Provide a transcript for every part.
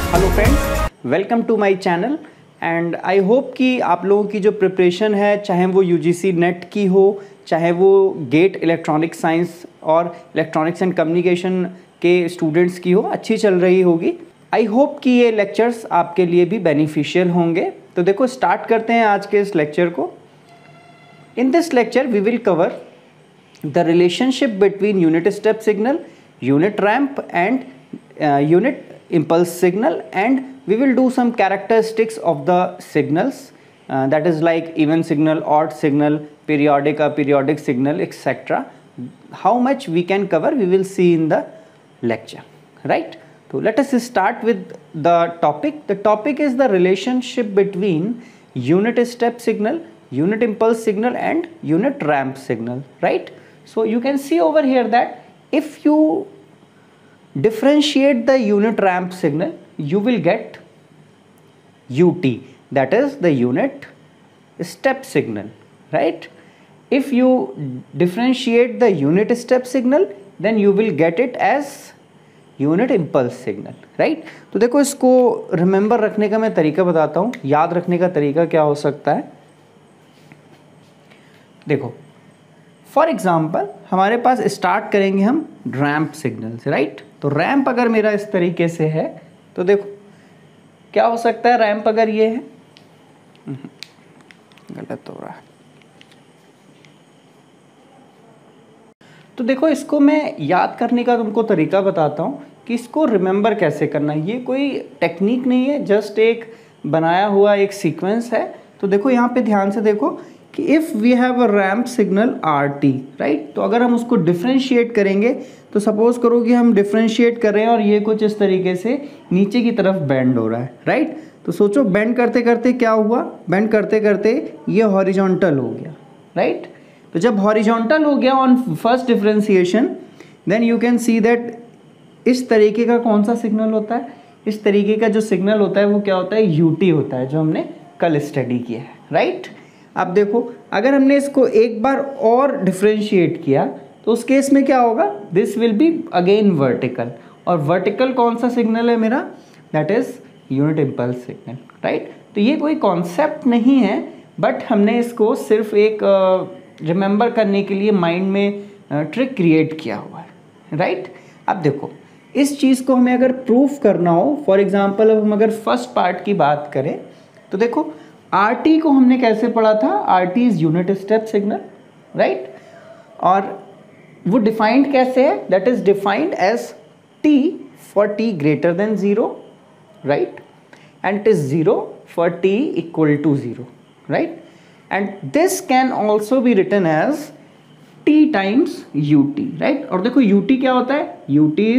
Hello friends, welcome to my channel and I hope कि आप लोगों की जो प्रिपरेशन है, चाहे वो यूजीसी नेट की हो, चाहे वो गेट इलेक्ट्रॉनिक साइंस और इलेक्ट्रॉनिक्स एंड कम्युनिकेशन के स्टूडेंट्स की हो, अच्छी चल रही होगी। आई होप कि ये लेक्चर्स आपके लिए भी बेनिफिशियल होंगे। तो देखो, स्टार्ट करते हैं आज के इस लेक्चर को। In this lecture we will cover the relationship between unit step signal, unit ramp and unit impulse signal, and we will do some characteristics of the signals, that is like even signal, odd signal, periodic, aperiodic signal, etc. How much we can cover we will see in the lecture, right? So let us start with the topic. The topic is the relationship between unit step signal, unit impulse signal and unit ramp signal, right? So you can see over here that if you differentiate the unit ramp signal, you will get UT, that is the unit step signal, right? If you differentiate the unit step signal, then you will get it as unit impulse signal, right? तो देखो, इसको remember रखने का मैं तरीका बताता हूँ। याद रखने का तरीका क्या हो सकता है, देखो फॉर एग्जाम्पल हमारे पास स्टार्ट करेंगे हम रैंप सिग्नल से, राइट? तो रैंप अगर मेरा इस तरीके से है तो देखो क्या हो सकता है। रैंप अगर ये है, गलत हो रहा है, तो देखो इसको मैं याद करने का तुमको तरीका बताता हूँ कि इसको रिमेंबर कैसे करना है। ये कोई टेक्निक नहीं है, जस्ट एक बनाया हुआ एक सीक्वेंस है। तो देखो यहाँ पे ध्यान से देखो कि if we have a ramp signal R T, right? तो अगर हम उसको डिफ्रेंशिएट करेंगे तो सपोज करो कि हम डिफ्रेंशिएट कर रहे हैं और ये कुछ इस तरीके से नीचे की तरफ बेंड हो रहा है, राइट? तो सोचो बेंड करते करते क्या हुआ, बेंड करते करते ये हॉरिजॉन्टल हो गया, राइट? तो जब हॉरिजॉन्टल हो गया on first differentiation, then you can see that इस तरीके का कौन सा सिग्नल होता है, इस तरीके का जो सिग्नल होता है वो क्या होता है, यूटी होता है, जो हमने कल स्टडी किया है, राइट? अब देखो अगर हमने इसको एक बार और डिफ्रेंशिएट किया तो उस केस में क्या होगा, this will be again vertical, और वर्टिकल कौन सा सिग्नल है मेरा, that is unit impulse signal, right? तो ये कोई कॉन्सेप्ट नहीं है, बट हमने इसको सिर्फ एक रिमेंबर करने के लिए माइंड में ट्रिक क्रिएट किया हुआ है, राइट? अब देखो इस चीज़ को हमें अगर प्रूफ करना हो, फॉर एग्जांपल अब हम अगर फर्स्ट पार्ट की बात करें तो देखो आर टी को हमने कैसे पढ़ा था, R T is unit step signal, right? और वो डिफाइंड कैसे है, that is defined as T for T greater than 0, right? And it is 0 for T equal to 0, right? And this can also be written as T times U T, right? और देखो U T क्या होता है, you T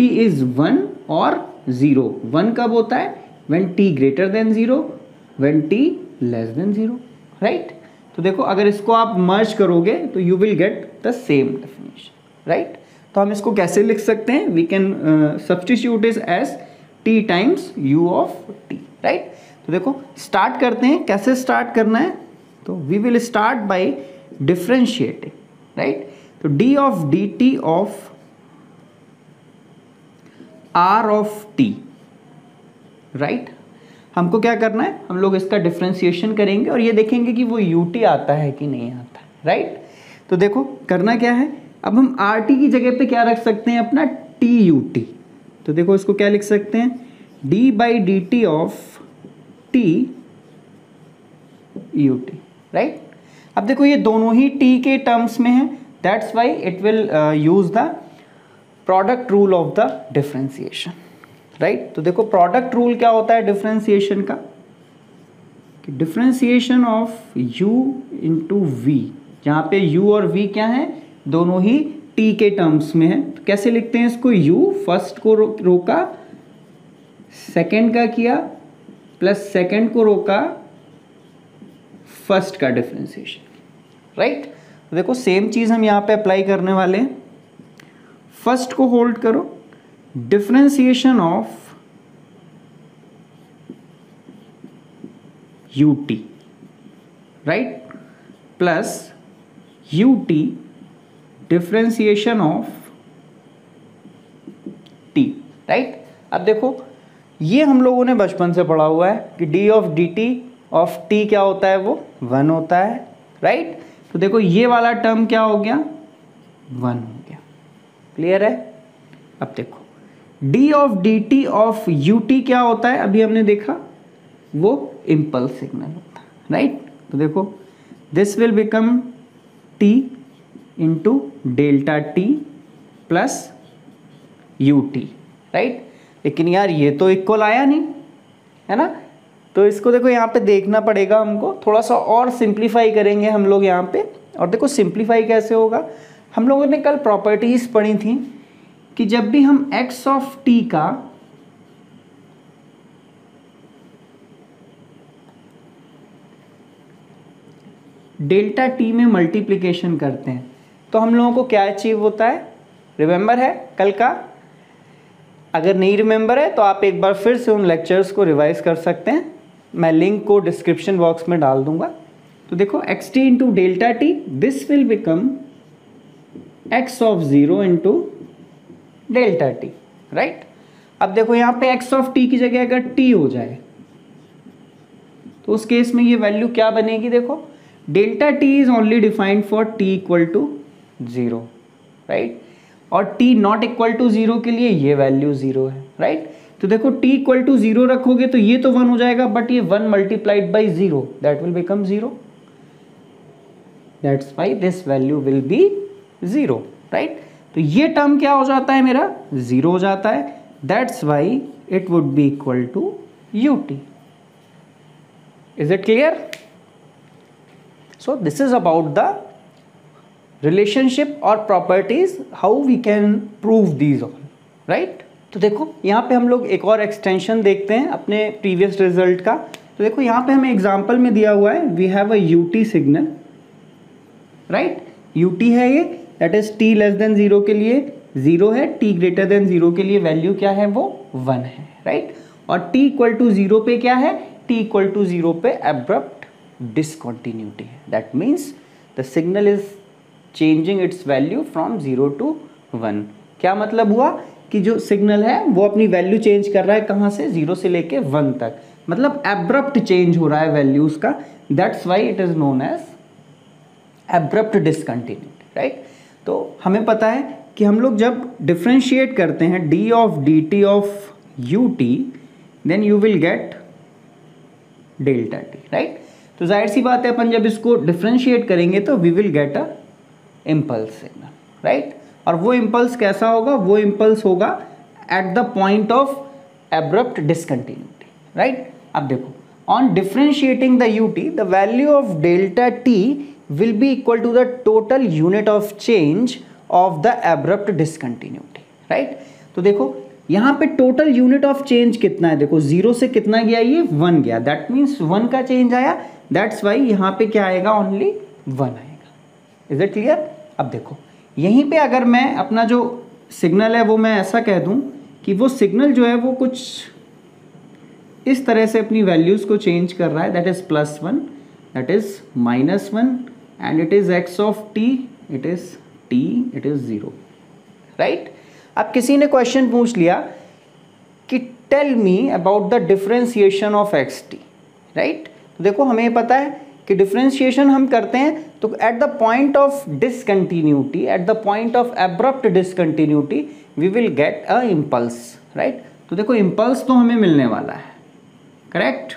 is 1 और 0। 1 कब होता है, when t greater than 0, when t less than 0, right? तो देखो अगर इसको आप मर्ज करोगे तो you will get the same definition, right? तो हम इसको कैसे लिख सकते हैं, we can substitute it as t times u of t, right? तो देखो स्टार्ट करते हैं, कैसे स्टार्ट करना है, तो we will start by differentiating, right? तो d of dt of r of t, right? हमको क्या करना है, हम लोग इसका डिफ्रेंशिएशन करेंगे और ये देखेंगे कि वो यूटी आता है कि नहीं आता है, राइट? तो देखो करना क्या है, अब हम आर टी की जगह पे क्या रख सकते हैं, अपना टी यू टी। तो देखो इसको क्या लिख सकते हैं, D by D t of T U T, right? अब देखो ये दोनों ही टी के टर्म्स में है, that's why it will use the product rule of the differentiation, right? तो देखो प्रोडक्ट रूल क्या होता है डिफरेंशिएशन का, कि differentiation of u into V, जहाँ पे u और v क्या है, दोनों ही t के टर्म्स में है। तो कैसे लिखते हैं इसको, u फर्स्ट को रोका, सेकंड का किया, प्लस सेकंड को रोका, फर्स्ट का डिफरेंशिएशन, राइट? तो देखो सेम चीज़ हम यहाँ पे अप्लाई करने वाले हैं। फर्स्ट को होल्ड करो, differentiation of ut, right? Plus ut differentiation of t, right. अब देखो ये हम लोगों ने बचपन से पढ़ा हुआ है कि D of d t of T क्या होता है, वो 1 होता है, राइट। तो देखो ये वाला टर्म क्या हो गया, 1 हो गया, क्लियर है। अब देखो D of d t of u T क्या होता है, अभी हमने देखा वो इम्पल्स सिग्नल होता है, राइट। तो देखो this will become T into delta T plus you T, right. लेकिन यार ये तो इक्वल आया नहीं, है ना। तो इसको देखो यहाँ पे देखना पड़ेगा हमको, थोड़ा सा और सिंप्लीफाई करेंगे हम लोग यहाँ पे। और देखो सिंप्लीफाई कैसे होगा, हम लोगों ने कल प्रॉपर्टीज पढ़ी थी कि जब भी हम x ऑफ t का डेल्टा t में मल्टीप्लिकेशन करते हैं तो हम लोगों को क्या अचीव होता है, रिमेंबर है कल का। अगर नहीं रिमेंबर है तो आप एक बार फिर से उन लेक्चर्स को रिवाइज कर सकते हैं, मैं लिंक को डिस्क्रिप्शन बॉक्स में डाल दूंगा। तो देखो x T into delta T, this will become x of 0 into delta t, right. अब देखो यहाँ पे एक्स ऑफ टी की जगह अगर टी हो जाए तो उस केस में ये वैल्यू क्या बनेगी, देखो delta T is only defined for T equal to 0, right. और t नॉट इक्वल टू 0 के लिए ये वैल्यू 0 है, राइट। तो देखो t इक्वल टू 0 रखोगे तो ये तो 1 हो जाएगा, बट ये 1 multiplied by 0 that will become 0, that's why this value will be 0, right. तो ये टर्म क्या हो जाता है मेरा, 0 हो जाता है, that's why it would be equal to U T. Is it clear? So this is about the relationship और properties, how we can prove these all, right. तो देखो यहाँ पे हम लोग एक और एक्सटेंशन देखते हैं अपने प्रीवियस रिजल्ट का। तो देखो यहाँ पे हमें एग्जांपल में दिया हुआ है, we have a U T signal, right. U T है ये, that is T less than 0 के लिए 0 है, टी ग्रेटर देन 0 के लिए वैल्यू क्या है, वो 1 है, राइट। और टी इक्वल टू 0 पे क्या है, टी इक्वल टू 0 पे एब्रप्ट डिसकंटिन्यूटी है, that means the signal is changing its value from 0 to 1। क्या मतलब हुआ कि जो सिग्नल है वो अपनी वैल्यू चेंज कर रहा है, कहाँ से, 0 से लेके 1 तक, मतलब एब्रप्ट चेंज हो रहा है वैल्यूज का, that's why it is known as abrupt discontinuity, right. तो हमें पता है कि हम लोग जब डिफ्रेंशिएट करते हैं d of d t of u t, then you will get delta t, right. तो जाहिर सी बात है अपन जब इसको डिफ्रेंशिएट करेंगे तो we will get a impulse signal, right. और वो इम्पल्स कैसा होगा, वो इम्पल्स होगा at the point of abrupt discontinuity, right. अब देखो on differentiating the u t, the value of delta t will be equal to the total unit of change of the abrupt discontinuity, right. तो देखो यहाँ पे total unit of change कितना है, देखो 0 से कितना गया, ये 1 गया, दैट मीन्स 1 का चेंज आया, दैट्स वाई यहाँ पे क्या आएगा, ओनली 1 आएगा। Is it clear? अब देखो यहीं पे अगर मैं अपना जो सिग्नल है वो मैं ऐसा कह दूं कि वो सिग्नल जो है वो कुछ इस तरह से अपनी वैल्यूज को चेंज कर रहा है, that is +1, that is -1 and it is x of t, it is t, it is 0, right. अब किसी ने क्वेश्चन पूछ लिया कि tell me about the differentiation of x t, right. तो देखो हमें पता है कि डिफरेंशिएशन हम करते हैं तो at the point of discontinuity, at the point of abrupt discontinuity we will get a impulse, right. तो देखो इम्पल्स तो हमें मिलने वाला है, करेक्ट।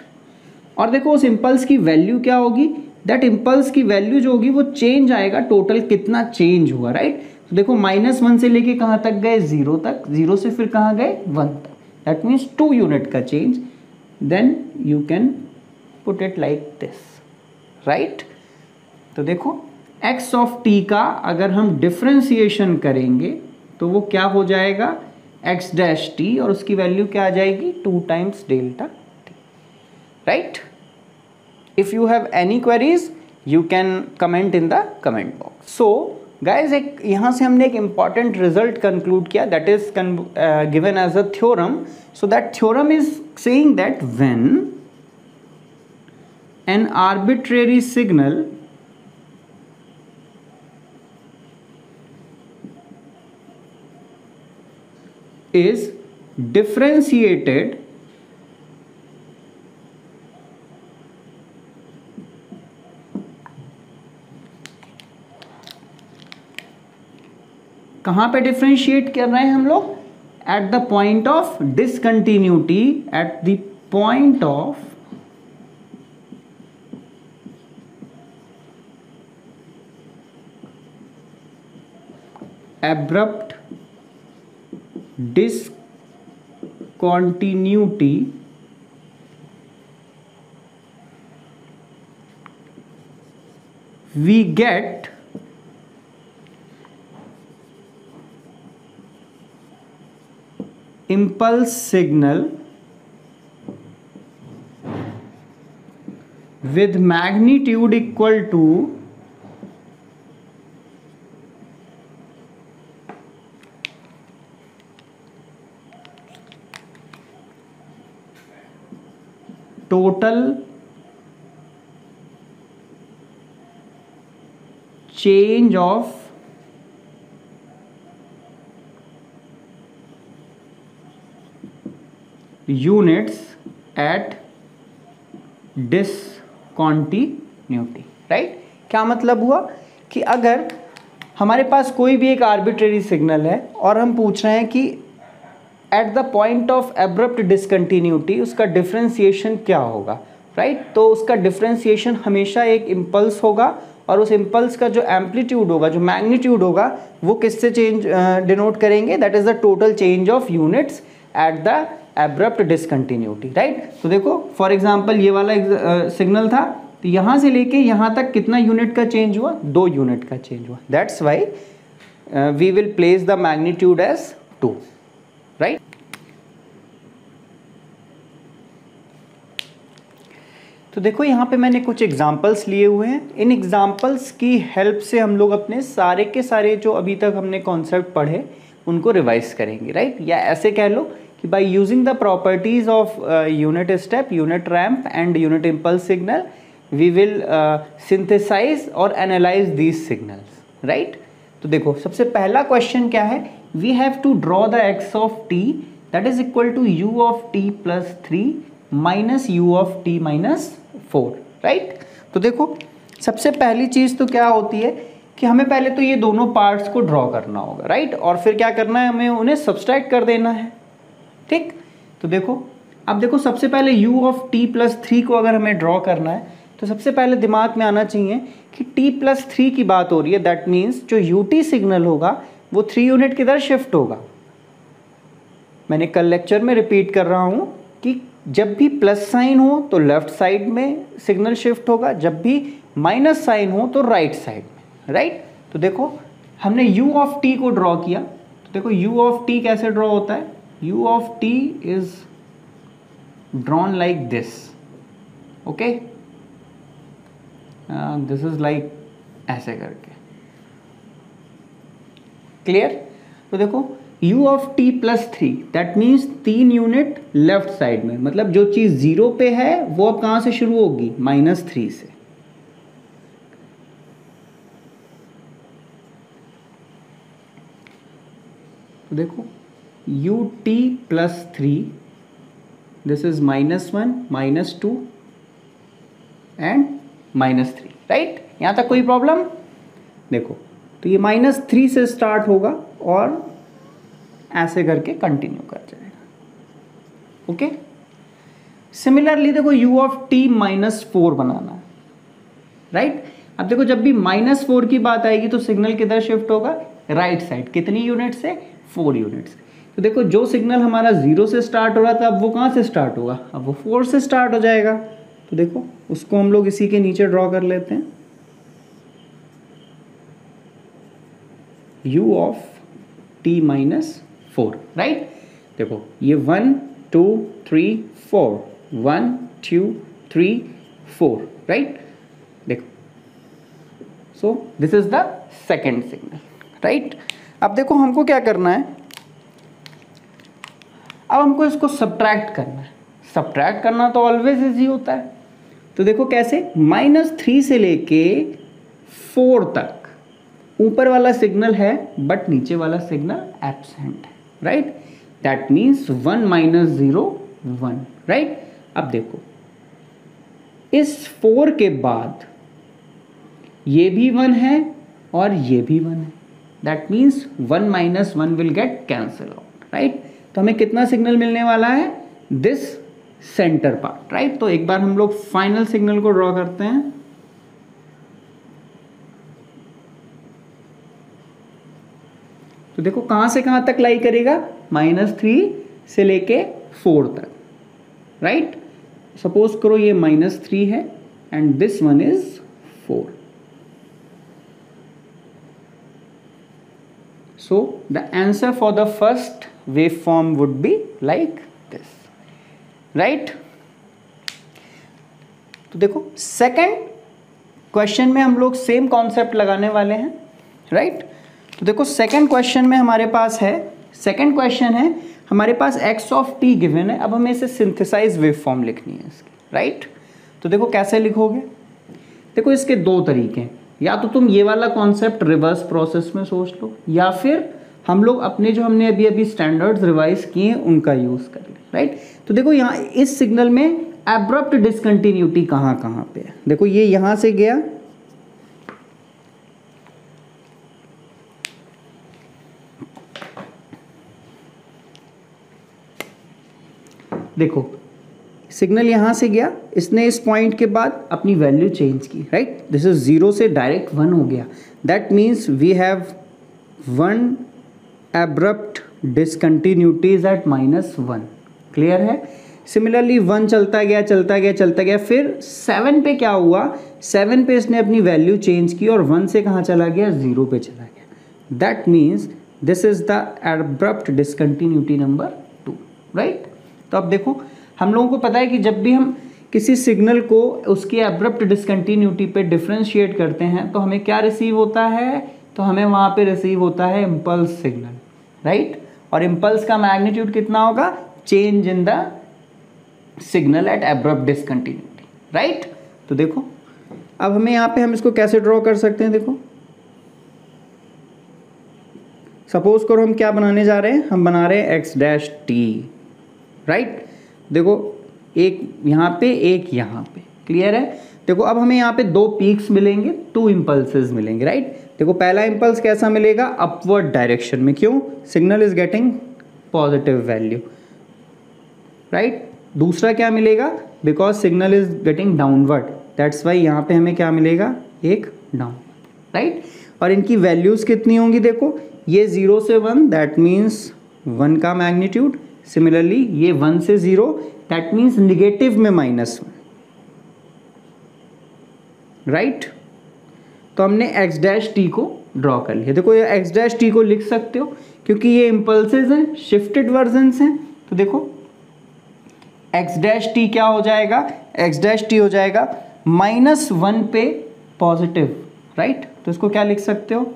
और देखो उस इम्पल्स की वैल्यू क्या होगी, दैट इम्पल्स की वैल्यू जो होगी वो चेंज आएगा, टोटल कितना चेंज हुआ, राइट। तो देखो -1 से लेके कहाँ तक गए, 0 तक, 0 से फिर कहाँ गए, 1 तक, दैट मीन्स 2 यूनिट का change, then you can put it like this, right. तो देखो x ऑफ t का अगर हम डिफरेंशिएशन करेंगे तो वो क्या हो जाएगा, x डैश t, और उसकी वैल्यू क्या आ जाएगी, 2 times delta t, right. If you have any queries you can comment in the comment box. So guys एक यहाँ से हमने एक इंपॉर्टेंट रिजल्ट कंक्लूड किया, that is given as a theorem. So that theorem is saying that when an arbitrary signal is differentiated कहां पे differentiate कर रहे हैं हम लोग? At the point of discontinuity, at the point of abrupt discontinuity we get impulse signal with magnitude equal to total change of units at discontinuity, right? क्या मतलब हुआ कि अगर हमारे पास कोई भी एक आर्बिट्रेरी सिग्नल है और हम पूछ रहे हैं कि eight the point of abrupt discontinuity उसका डिफरेंशिएशन क्या होगा, राइट? तो उसका डिफरेंशिएशन हमेशा एक इम्पल्स होगा और उस इम्पल्स का जो एम्पलीट्यूड होगा, जो मैग्नीट्यूड होगा, वो किससे चेंज डिनोट करेंगे? That is the total change of units at the abrupt discontinuity, right? तो देखो फॉर एग्जांपल ये वाला सिग्नल था, तो यहाँ से लेके यहाँ तक कितना यूनिट का चेंज हुआ? 2 यूनिट का चेंज हुआ। That's why we will place the magnitude as 2, right? तो देखो यहाँ पे मैंने कुछ एग्जांपल्स लिए हुए हैं। इन एग्जांपल्स की हेल्प से हम लोग अपने सारे के सारे जो अभी तक हमने कॉन्सेप्ट पढ़े उनको रिवाइज करेंगे, राइट? या ऐसे कह लो कि by using the properties of unit step, unit ramp and unit impulse signal we will synthesise और एनालाइज दीज सिग्नल्स, राइट? तो देखो सबसे पहला क्वेश्चन क्या है? We have to draw the x of t that is equal to u of t plus 3 minus u of t minus 4, right? तो देखो सबसे पहली चीज़ तो क्या होती है कि हमें पहले तो ये दोनों पार्ट्स को ड्रॉ करना होगा, राइट? और फिर क्या करना है? हमें उन्हें सब्सट्रैक्ट कर देना है, ठीक? तो देखो अब देखो सबसे पहले u ऑफ t प्लस 3 को अगर हमें ड्रॉ करना है तो सबसे पहले दिमाग में आना चाहिए कि t प्लस 3 की बात हो रही है। दैट मीन्स जो ut सिग्नल होगा वो 3 यूनिट किधर शिफ्ट होगा? मैंने कल लेक्चर में रिपीट कर रहा हूँ कि जब भी प्लस साइन हो तो लेफ्ट साइड में सिग्नल शिफ्ट होगा, जब भी माइनस साइन हो तो राइट साइड में, राइट? तो देखो हमने u ऑफ t को ड्रॉ किया, तो देखो u ऑफ t कैसे ड्रॉ होता है? u of t is drawn like this, okay? This is like ऐसे करके, क्लियर? तो देखो u of t plus 3 that means 3 unit left side में, मतलब जो चीज़ 0 पे है वो अब कहाँ से शुरू होगी? -3 से। तो देखो ut plus 3 this is -1 -2 and -3, right? यहाँ तक कोई प्रॉब्लम? देखो तो ये -3 से स्टार्ट होगा और ऐसे करके कंटिन्यू कर जाएगा, ओके? सिमिलरली देखो u ऑफ t -4 बनाना है, राइट? अब देखो जब भी -4 की बात आएगी तो सिग्नल किधर शिफ्ट होगा? Right side. कितनी यूनिट से? 4 यूनिट से। तो देखो जो सिग्नल हमारा 0 से स्टार्ट हो रहा था अब वो कहाँ से स्टार्ट होगा? अब वो 4 से स्टार्ट हो जाएगा। तो देखो उसको हम लोग इसी के नीचे ड्रॉ कर लेते हैं। u of t -4, right? देखो ये 1 2 3 4 1 2 3 4, राइट? देखो सो this is the second signal, right? अब देखो हमको क्या करना है? अब हमको इसको सब्ट्रैक्ट करना है। सब्ट्रैक्ट करना तो ऑलवेज इजी होता है। तो देखो कैसे? -3 से लेके 4 तक ऊपर वाला सिग्नल है बट नीचे वाला सिग्नल एब्सेंट है, right? That means 1 minus 0 1, right. अब देखो इस 4 के बाद ये भी 1 है और ये भी 1 है, that means 1 minus 1 will get cancel out, right. तो हमें कितना सिग्नल मिलने वाला है, दिस सेंटर पार्ट, राइट। तो एक बार हम लोग फाइनल सिग्नल को ड्रॉ करते हैं। तो देखो कहां से कहां तक लाई करेगा, -3 से लेके 4 तक, राइट। सपोज करो ये -3 है and this one is 4। So the answer for the first waveform would be like this, right? तो देखो सेकंड क्वेश्चन में हम लोग सेम कॉन्सेप्ट लगाने वाले हैं, राइट। तो देखो सेकंड क्वेश्चन में हमारे पास है, सेकंड क्वेश्चन है हमारे पास x ऑफ t गिवन है। अब हमें इसे सिंथेसाइज वेवफॉर्म लिखनी है इसकी, राइट। तो देखो कैसे लिखोगे, देखो इसके दो तरीके हैं, या तो तुम ये वाला कॉन्सेप्ट रिवर्स प्रोसेस में सोच लो, या फिर हम लोग अपने जो हमने अभी अभी स्टैंडर्ड्स रिवाइज किए उनका यूज़ कर लें, राइट। तो देखो यहाँ इस सिग्नल में एब्रप्ट डिसकंटिन्यूटी कहाँ कहाँ पे है, देखो ये यहाँ से गया, देखो सिग्नल यहाँ से गया, इसने इस पॉइंट के बाद अपनी वैल्यू चेंज की, राइट। दिस इज 0 से डायरेक्ट 1 हो गया, that means we have 1 abrupt discontinuities at -1, clear है। सिमिलरली 1 चलता गया चलता गया चलता गया, फिर 7 पे क्या हुआ, 7 पे इसने अपनी वैल्यू चेंज की और 1 से कहाँ चला गया, 0 पे चला गया। That means this is the abrupt discontinuity number 2, right. तो अब देखो हम लोगों को पता है कि जब भी हम किसी सिग्नल को उसकी एब्रप्ट डिसकंटिन्यूटी पे डिफरेंशिएट करते हैं तो हमें क्या रिसीव होता है, तो हमें वहाँ पे रिसीव होता है इम्पल्स सिग्नल, राइट। और इम्पल्स का मैग्नीट्यूड कितना होगा, change in the signal eight abrupt discontinuity, right. तो देखो अब हमें यहाँ पे हम इसको कैसे ड्रॉ कर सकते हैं, देखो सपोज करो हम क्या बनाने जा रहे हैं, हम बना रहे हैं x' t, राइट। देखो एक यहाँ पे एक यहाँ पे, क्लियर है। देखो अब हमें यहाँ पे 2 पीक्स मिलेंगे, 2 इम्पल्सेस मिलेंगे, राइट। देखो पहला इम्पल्स कैसा मिलेगा, अपवर्ड डायरेक्शन में, क्यों, signal is getting positive value, right. दूसरा क्या मिलेगा, because signal is getting downward, that's why यहाँ पे हमें क्या मिलेगा, एक डाउन, राइट। और इनकी वैल्यूज कितनी होंगी, देखो ये 0 से 1 दैट मीन्स 1 का मैग्नीट्यूड, सिमिलरली ये 1 से 0 दैट मीन्स निगेटिव में -1, राइट। तो हमने x' को ड्रॉ कर लिया। देखो ये x' को लिख सकते हो क्योंकि ये इम्पल्सेस हैं, शिफ्टेड वर्जन्स हैं। तो देखो x' क्या हो जाएगा, x' हो जाएगा -1 पे पॉजिटिव, राइट। तो इसको क्या लिख सकते हो,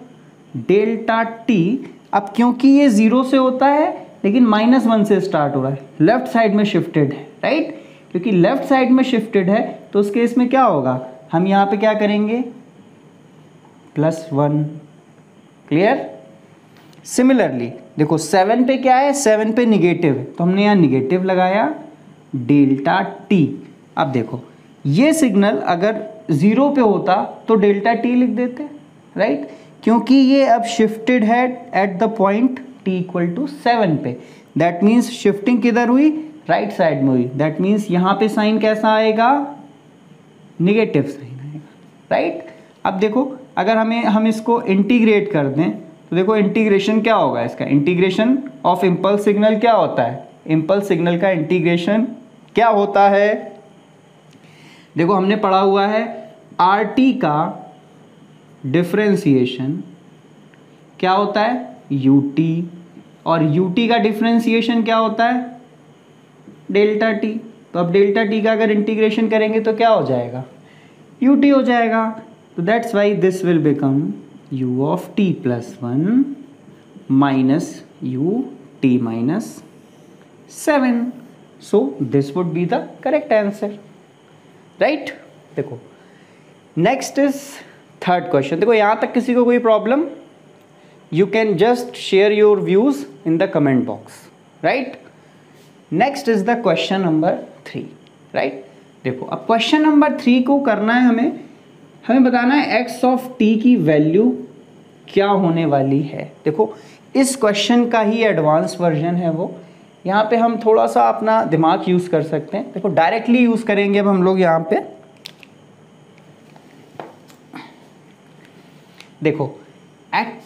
डेल्टा t। अब क्योंकि ये 0 से होता है लेकिन -1 से स्टार्ट हो रहा है, लेफ्ट साइड में शिफ्टेड है, राइट। क्योंकि लेफ्ट साइड में शिफ्टेड है तो उस केस में क्या होगा, हम यहाँ पे क्या करेंगे, +1, क्लियर। सिमिलरली देखो 7 पे क्या है, 7 पे निगेटिव है तो हमने यहाँ निगेटिव लगाया, डेल्टा t। अब देखो ये सिग्नल अगर 0 पे होता तो डेल्टा t लिख देते, राइट। क्योंकि ये अब शिफ्टेड है एट द पॉइंट t = 7 पे, दैट मीन्स शिफ्टिंग किधर हुई, राइट साइड में हुई, दैट मीन्स यहाँ पे साइन कैसा आएगा, निगेटिव साइन आएगा, राइट। अब देखो अगर हम इसको इंटीग्रेट कर दें तो देखो इंटीग्रेशन क्या होगा इसका, इंटीग्रेशन ऑफ इम्पल्स सिग्नल क्या होता है, इम्पल्स सिग्नल का इंटीग्रेशन क्या होता है, देखो हमने पढ़ा हुआ है RT का डिफरेंशिएशन क्या होता है, UT, और UT का डिफरेंशिएशन क्या होता है, डेल्टा t। तो अब डेल्टा t का अगर इंटीग्रेशन करेंगे तो क्या हो जाएगा, UT हो जाएगा। तो that's why this will become U of t + 1 minus UT - 7। So this would be the correct answer, right. देखो नेक्स्ट इज थर्ड क्वेश्चन। देखो यहाँ तक किसी को कोई problem, you can just share your views in the comment box, right. Next is the question number 3, right. देखो अब question number 3 को करना है हमें बताना है एक्स ऑफ टी की वैल्यू क्या होने वाली है। देखो इस क्वेश्चन का ही एडवांस वर्जन है वो, यहाँ पे हम थोड़ा सा अपना दिमाग यूज कर सकते हैं। देखो डायरेक्टली यूज करेंगे अब हम लोग यहाँ पे। देखो at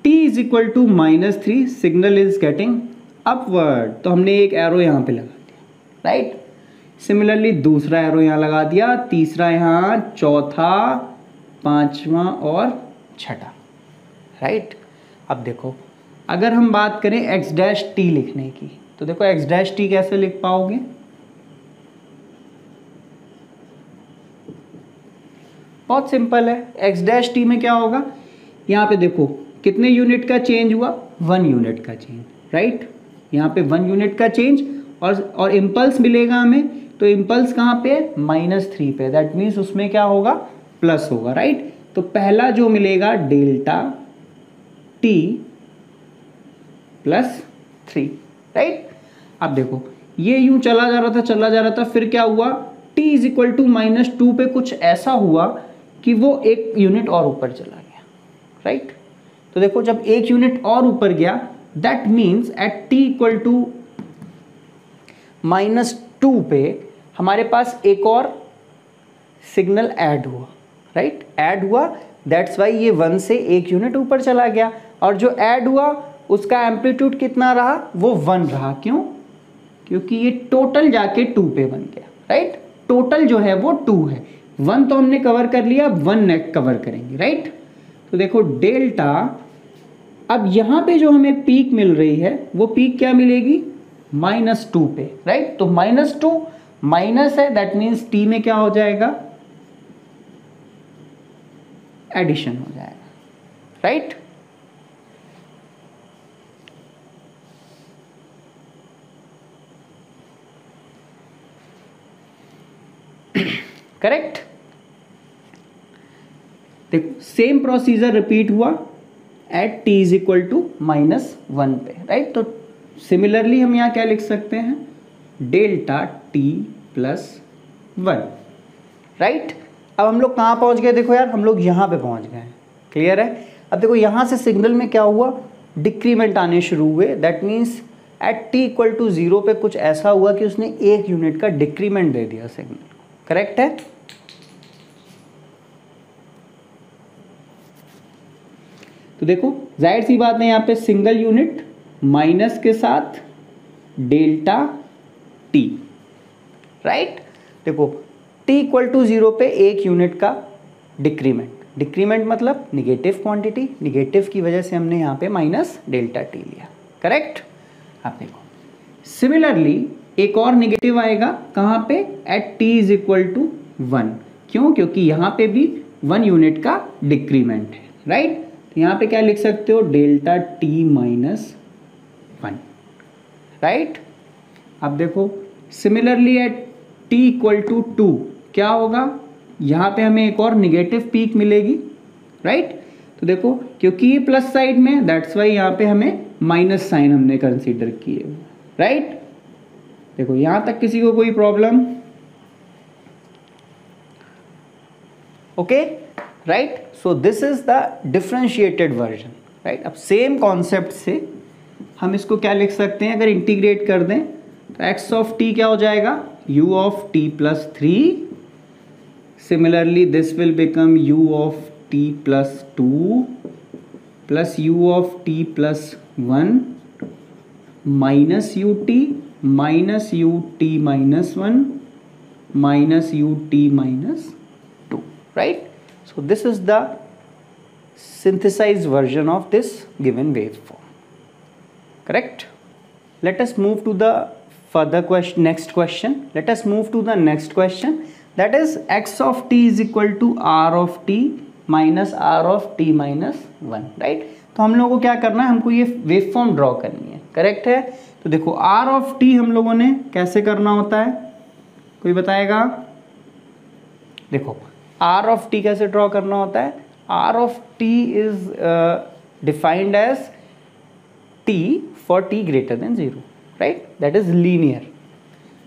t is equal to -3 signal is getting upward, तो हमने एक एरो यहाँ पे लगा दिया, राइट। सिमिलरली दूसरा एरो यहाँ लगा दिया, तीसरा यहाँ, चौथा, पांचवा और छठा, राइट। अब देखो अगर हम बात करें x डैश टी लिखने की, तो देखो x डैश टी कैसे लिख पाओगे? बहुत सिंपल है। x डैश टी में क्या होगा, यहाँ पे देखो कितने यूनिट का चेंज हुआ, 1 यूनिट का चेंज, राइट। यहाँ पे 1 यूनिट का चेंज और इम्पल्स मिलेगा हमें, तो इम्पल्स कहाँ पे है, -3 पे, दैट मीन्स उसमें क्या होगा, प्लस होगा, राइट। तो पहला जो मिलेगा डेल्टा t प्लस 3, राइट। अब देखो ये यूं चला जा रहा था, फिर क्या हुआ, t इज इक्वल टू -2 पे कुछ ऐसा हुआ कि वो 1 यूनिट और ऊपर चला गया, राइट। तो देखो जब 1 यूनिट और ऊपर गया, that means at t equal to -2 पे हमारे पास एक और सिग्नल ऐड हुआ, राइट, ऐड हुआ, दैट्स वाई ये 1 से 1 यूनिट ऊपर चला गया, और जो ऐड हुआ उसका एम्पलीट्यूड कितना रहा, वो 1 रहा। क्यों? क्योंकि ये टोटल जाके 2 पे बन गया, राइट। टोटल जो है वो 2 है, 1 तो हमने कवर कर लिया, अब 1 नेक्स्ट कवर करेंगे, राइट। तो देखो डेल्टा, अब यहाँ पे जो हमें पीक मिल रही है वो पीक क्या मिलेगी, -2 पे, राइट। तो -2 माइनस है, दैट मीन्स t में क्या हो जाएगा, एडिशन हो जाएगा, राइट। करेक्ट। देखो सेम प्रोसीजर रिपीट हुआ at t is equal to -1 पे, राइट। तो सिमिलरली हम यहाँ क्या लिख सकते हैं, डेल्टा t प्लस 1, राइट। अब हम लोग कहाँ पहुँच गए, देखो यार हम लोग यहाँ पे पहुँच गए, क्लियर है। अब देखो यहाँ से सिग्नल में क्या हुआ, डिक्रीमेंट आने शुरू हुए, that means at t equal to 0 पे कुछ ऐसा हुआ कि उसने 1 यूनिट का डिक्रीमेंट दे दिया सिग्नल, करेक्ट है। तो देखो जाहिर सी बात है, यहाँ पे सिंगल यूनिट माइनस के साथ डेल्टा t, राइट। देखो t इक्वल टू 0 पे 1 यूनिट का डिक्रीमेंट मतलब निगेटिव क्वांटिटी, निगेटिव की वजह से हमने यहाँ पे माइनस डेल्टा t लिया, करेक्ट। आप देखो सिमिलरली एक और निगेटिव आएगा, कहाँ पे, at t is equal to 1, क्यों, क्योंकि यहाँ पे भी 1 यूनिट का डिक्रीमेंट है, राइट। यहाँ पे क्या लिख सकते हो, डेल्टा t -1, राइट। अब देखो similarly at t equal to 2 क्या होगा, यहाँ पे हमें एक और निगेटिव पीक मिलेगी, राइट। तो देखो क्योंकि ये प्लस साइड में, दैट्स वाई यहाँ पे हमें माइनस साइन हमने कंसीडर किए, राइट। देखो यहाँ तक किसी को कोई problem, okay, right. So this is the differentiated version, right. अब सेम कॉन्सेप्ट से हम इसको क्या लिख सकते हैं, अगर इंटीग्रेट कर दें तो x ऑफ t क्या हो जाएगा, u of t plus 3, similarly this will become u of t plus 2 plus u of t plus 1 minus ut minus ut minus 1 minus ut minus 2, right. So this is the synthesized version of this given waveform. Correct? Let us move to the further question. Next question. Let us move to the next question. That is x of t is equal to r of t minus r of t minus 1. Right? तो हम लोगों को क्या करना है, हमको ये waveform draw करनी है. करेक्ट है. तो देखो r of t हम लोगों ने कैसे करना होता है, कोई बताएगा? देखो r of t कैसे ड्रॉ करना होता है. r of t is defined as t for t greater than 0, right, that is linear.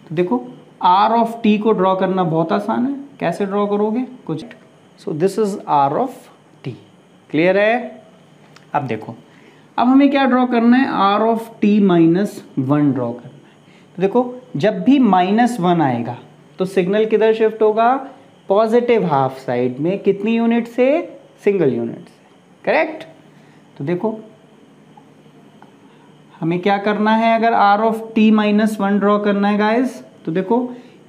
तो देखो r ऑफ t को ड्रॉ करना बहुत आसान है, कैसे ड्रॉ करोगे कुछ, सो this is r of t, clear है। अब देखो अब हमें क्या ड्रॉ करना है, r of t minus 1 draw करना है। तो देखो जब भी -1 आएगा तो सिग्नल किधर शिफ्ट होगा, पॉजिटिव हाफ साइड में, कितनी यूनिट से, सिंगल यूनिट से, करेक्ट। तो देखो हमें क्या करना है, अगर r of t minus 1 draw करना है गाइस, तो देखो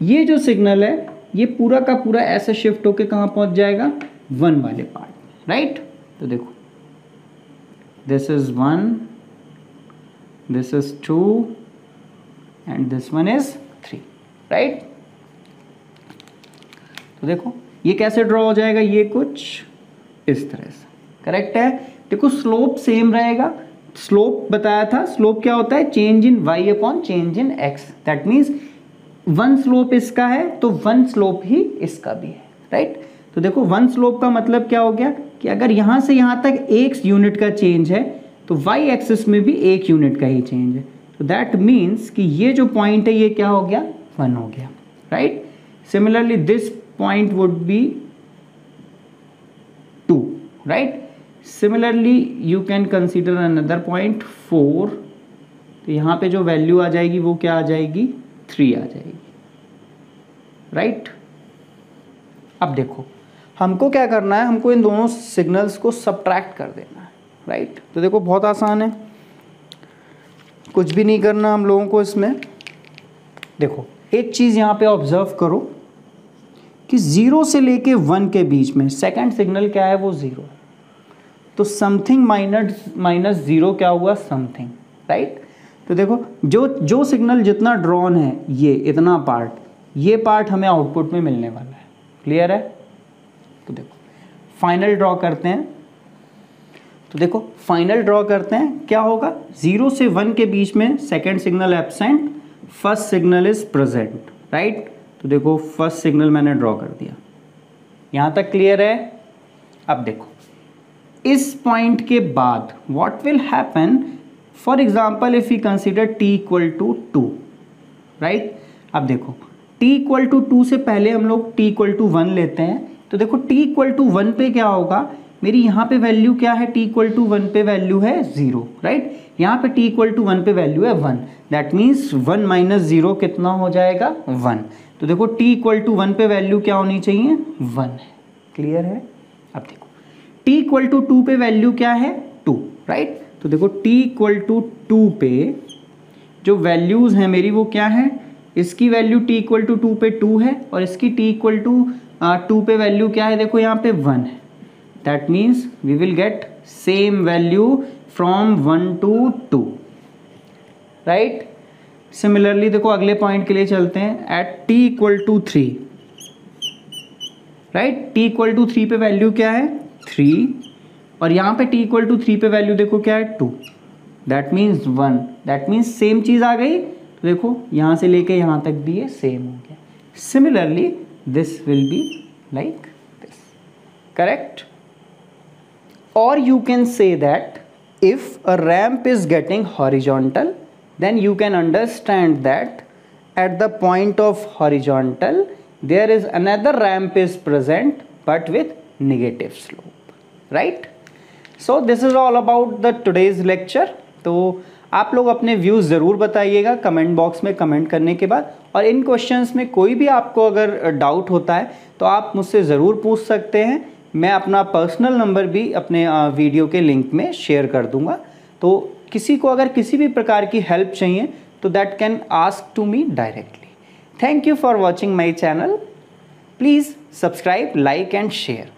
ये जो सिग्नल है ये पूरा का पूरा ऐसे शिफ्ट होके कहाँ पहुंच जाएगा, 1 वाले पार्ट, राइट। तो देखो this is 1, this is 2 and this one is 3, right. तो देखो ये कैसे ड्रॉ हो जाएगा, ये कुछ इस तरह से, करेक्ट है। देखो स्लोप सेम रहेगा, स्लोप बताया था, स्लोप क्या होता है, change in y upon change in x, that means 1 slope इसका है तो 1 स्लोप ही इसका भी है, राइट। तो देखो 1 स्लोप का मतलब क्या हो गया कि अगर यहाँ से यहाँ तक 1 यूनिट का चेंज है तो y एक्सिस में भी 1 यूनिट का ही चेंज है, तो दैट मीन्स कि ये जो पॉइंट है ये क्या हो गया, 1 हो गया, right. Similarly this point would be 2, right. Similarly you can consider another point 4, तो यहाँ पे जो वैल्यू आ जाएगी वो क्या आ जाएगी, 3 आ जाएगी, राइट। अब देखो हमको क्या करना है, हमको इन दोनों सिग्नल्स को सब्ट्रैक्ट कर देना है, राइट। तो देखो बहुत आसान है, कुछ भी नहीं करना हम लोगों को इसमें। देखो एक चीज़ यहाँ पे ऑब्जर्व करो कि 0 से लेके 1 के बीच में सेकंड सिग्नल क्या है, वो 0 है, तो समथिंग माइनस 0 क्या हुआ, समथिंग, राइट। तो देखो जो सिग्नल जितना ड्रॉन है, ये इतना पार्ट, ये पार्ट हमें आउटपुट में मिलने वाला है, क्लियर है। तो देखो फाइनल ड्रॉ करते हैं, तो देखो फाइनल ड्रॉ करते हैं, क्या होगा, 0 से 1 के बीच में second signal absent, first signal is present, right. तो देखो फर्स्ट सिग्नल मैंने ड्रॉ कर दिया, यहाँ तक क्लियर है। अब देखो इस पॉइंट के बाद what will happen, for example if you consider t equal to 2, right. अब देखो t इक्वल टू 2 से पहले हम लोग t इक्वल टू 1 लेते हैं, तो देखो t इक्वल टू 1 पे क्या होगा, मेरी यहाँ पे वैल्यू क्या है, t इक्वल टू 1 पे वैल्यू है 0, राइट। यहाँ पे t इक्वल टू 1 पे वैल्यू है 1, दैट मीन्स 1 माइनस 0 कितना हो जाएगा, 1। तो देखो t इक्वल टू 1 पे वैल्यू क्या होनी चाहिए, 1 है, क्लियर है। अब देखो t इक्वल टू 2 पे वैल्यू क्या है, 2, राइट। तो देखो t इक्वल टू 2 पे जो वैल्यूज़ हैं मेरी वो क्या है, इसकी वैल्यू t इक्वल टू 2 पे 2 है और इसकी t इक्वल टू 2 पे वैल्यू क्या है, देखो यहाँ पे 1 है, that means we will get same value from 1 to 2, right. Similarly देखो अगले पॉइंट के लिए चलते हैं, at t equal to 3, right. t equal to 3 पे वैल्यू क्या है, 3, और यहाँ पे t इक्वल टू 3 पे वैल्यू देखो क्या है, 2, that means 1, that means same चीज़ आ गई। तो देखो यहाँ से लेके यहाँ तक भी ये सेम हो गया। Similarly this will be like this, correct. और you can say that if a ramp is getting horizontal, then you can understand that at the point of horizontal there is another ramp is present but with negative slope, right? So this is all about the today's lecture. तो आप लोग अपने views ज़रूर बताइएगा comment box में comment करने के बाद, और इन क्वेश्चंस में कोई भी आपको अगर डाउट होता है तो आप मुझसे ज़रूर पूछ सकते हैं। मैं अपना पर्सनल नंबर भी अपने वीडियो के लिंक में शेयर कर दूंगा, तो किसी को अगर किसी भी प्रकार की हेल्प चाहिए तो that can ask to me directly. Thank you for watching my channel, please subscribe, like and share.